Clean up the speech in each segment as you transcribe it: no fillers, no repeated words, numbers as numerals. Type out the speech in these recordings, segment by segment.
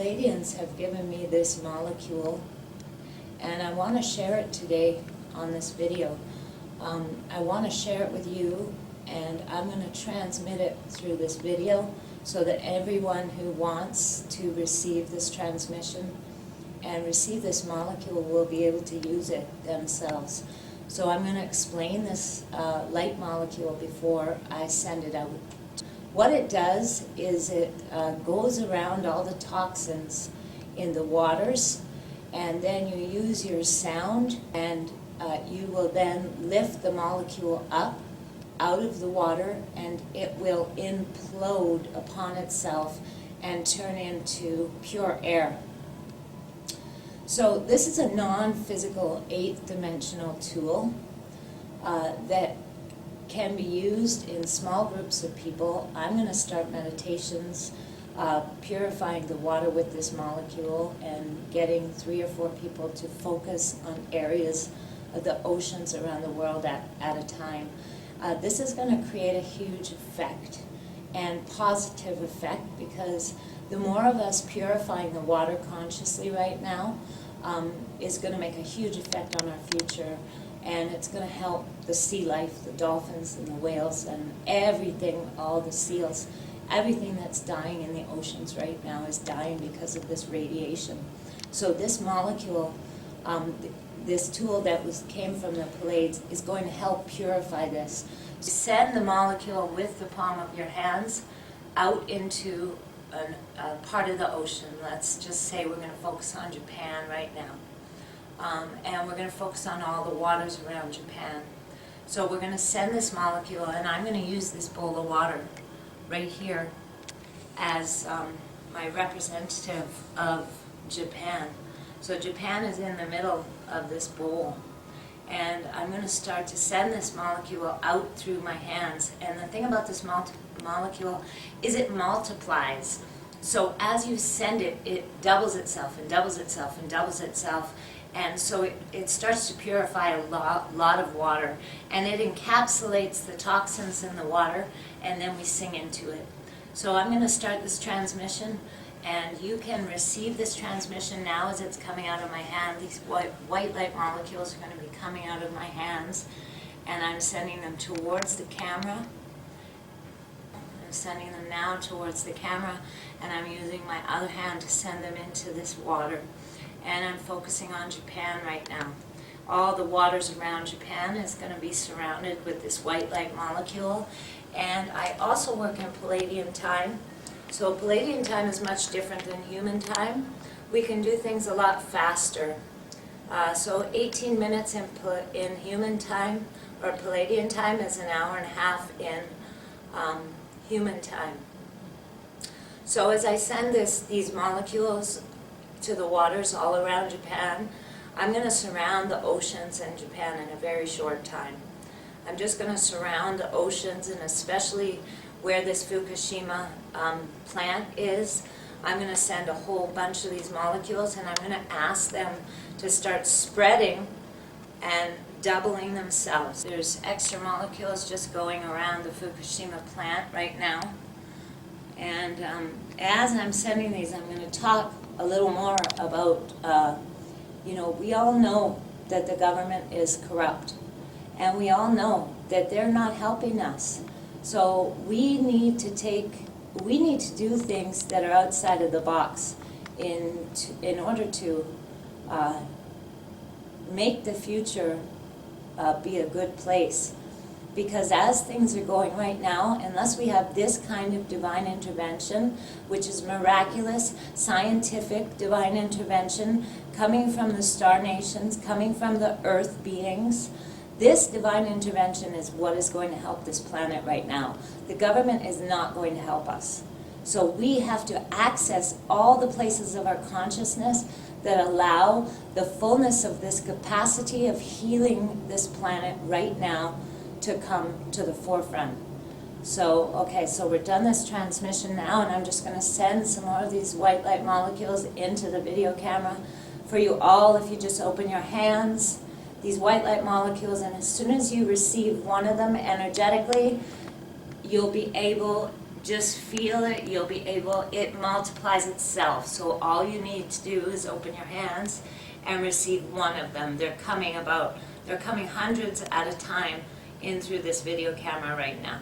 Pleiadians have given me this molecule, and I want to share it today on this video. I want to share it with you, and I'm going to transmit it through this video so that everyone who wants to receive this transmission and receive this molecule will be able to use it themselves. So I'm going to explain this light molecule before I send it out. What it does is it goes around all the toxins in the waters, and then you use your sound, and you will then lift the molecule up out of the water, and it will implode upon itself and turn into pure air. So this is a non-physical 8th dimensional tool that can be used in small groups of people. I'm going to start meditations purifying the water with this molecule and getting 3 or 4 people to focus on areas of the oceans around the world at a time. This is going to create a huge effect and positive effect, because the more of us purifying the water consciously right now is going to make a huge effect on our future, and it's going to help the sea life, the dolphins and the whales and everything, all the seals. Everything that's dying in the oceans right now is dying because of this radiation. So this molecule, this tool that came from the Pleiades, is going to help purify this. Send the molecule with the palm of your hands out into a part of the ocean. Let's just say we're going to focus on Japan right now. And we're going to focus on all the waters around Japan. So we're going to send this molecule, and I'm going to use this bowl of water right here as my representative of Japan. So Japan is in the middle of this bowl, and I'm going to start to send this molecule out through my hands. And the thing about this molecule is it multiplies. So as you send it, it doubles itself and doubles itself and doubles itself. And so it starts to purify a lot of water, and it encapsulates the toxins in the water, and then we sing into it. So I'm going to start this transmission, and you can receive this transmission now as it's coming out of my hand. These white light molecules are going to be coming out of my hands, and I'm sending them towards the camera. I'm sending them now towards the camera, and I'm using my other hand to send them into this water. And I'm focusing on Japan right now. All the waters around Japan is going to be surrounded with this white light molecule. And I also work in Pleiadian time. So Pleiadian time is much different than human time. We can do things a lot faster. So 18 minutes in human time, or Pleiadian time, is an hour and a half in human time. So as I send these molecules to the waters all around Japan, I'm going to surround the oceans in Japan in a very short time. I'm just going to surround the oceans, and especially where this Fukushima plant is, I'm going to send a whole bunch of these molecules, and I'm going to ask them to start spreading and doubling themselves. There's extra molecules just going around the Fukushima plant right now. And as I'm sending these, I'm going to talk a little more about, we all know that the government is corrupt, and we all know that they're not helping us. So we need to do things that are outside of the box in order to make the future be a good place. Because as things are going right now, unless we have this kind of divine intervention, which is miraculous, scientific divine intervention, coming from the star nations, coming from the earth beings, this divine intervention is what is going to help this planet right now. The government is not going to help us. So we have to access all the places of our consciousness that allow the fullness of this capacity of healing this planet right now to come to the forefront. So, okay, so we're done this transmission now, and I'm just going to send some more of these white light molecules into the video camera for you all. If you just open your hands, these white light molecules, and as soon as you receive one of them energetically, you'll be able just feel it, you'll be able, it multiplies itself. So all you need to do is open your hands and receive one of them. They're coming hundreds at a time in through this video camera right now.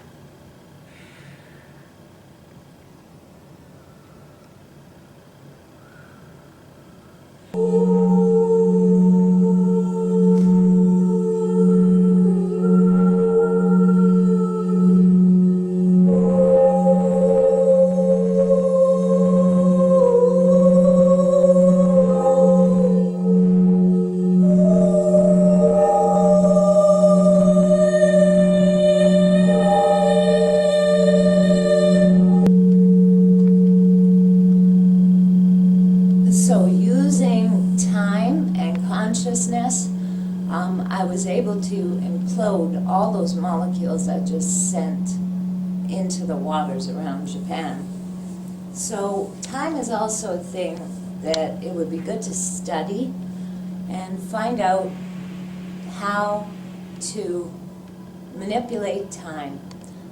So using time and consciousness, I was able to implode all those molecules I just sent into the waters around Japan. So time is also a thing that it would be good to study and find out how to manipulate time.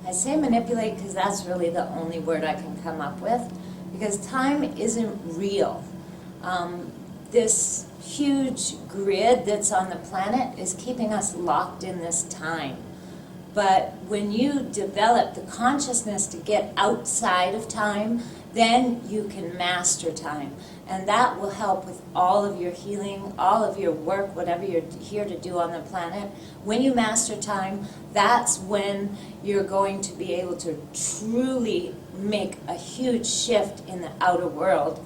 I say manipulate because that's really the only word I can come up with, because time isn't real. This huge grid that's on the planet is keeping us locked in this time. But when you develop the consciousness to get outside of time, then you can master time. And that will help with all of your healing, all of your work, whatever you're here to do on the planet. When you master time, that's when you're going to be able to truly make a huge shift in the outer world.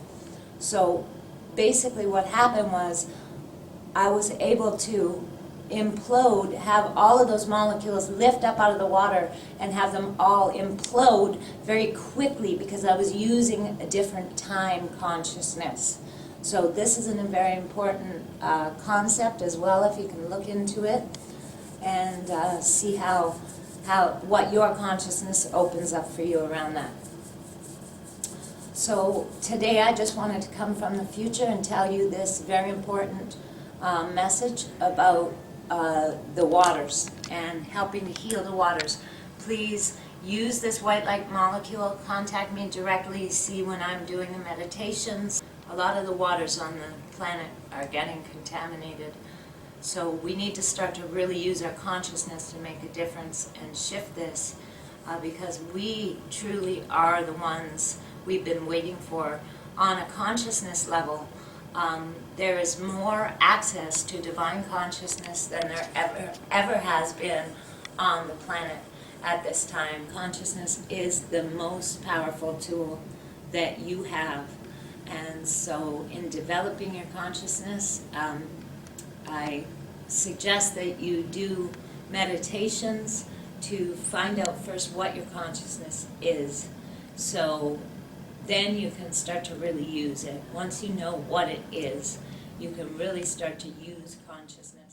So basically what happened was I was able to implode, have all of those molecules lift up out of the water and have them all implode very quickly because I was using a different time consciousness. So this is a very important concept as well, if you can look into it and see what your consciousness opens up for you around that. So today I just wanted to come from the future and tell you this very important message about the waters and helping to heal the waters. Please use this white light molecule, contact me directly, see when I'm doing the meditations. A lot of the waters on the planet are getting contaminated. So we need to start to really use our consciousness to make a difference and shift this because we truly are the ones we've been waiting for on a consciousness level. There is more access to divine consciousness than there ever has been on the planet at this time. Consciousness is the most powerful tool that you have. And so in developing your consciousness, I suggest that you do meditations to find out first what your consciousness is. So then you can start to really use it. Once you know what it is, you can really start to use consciousness.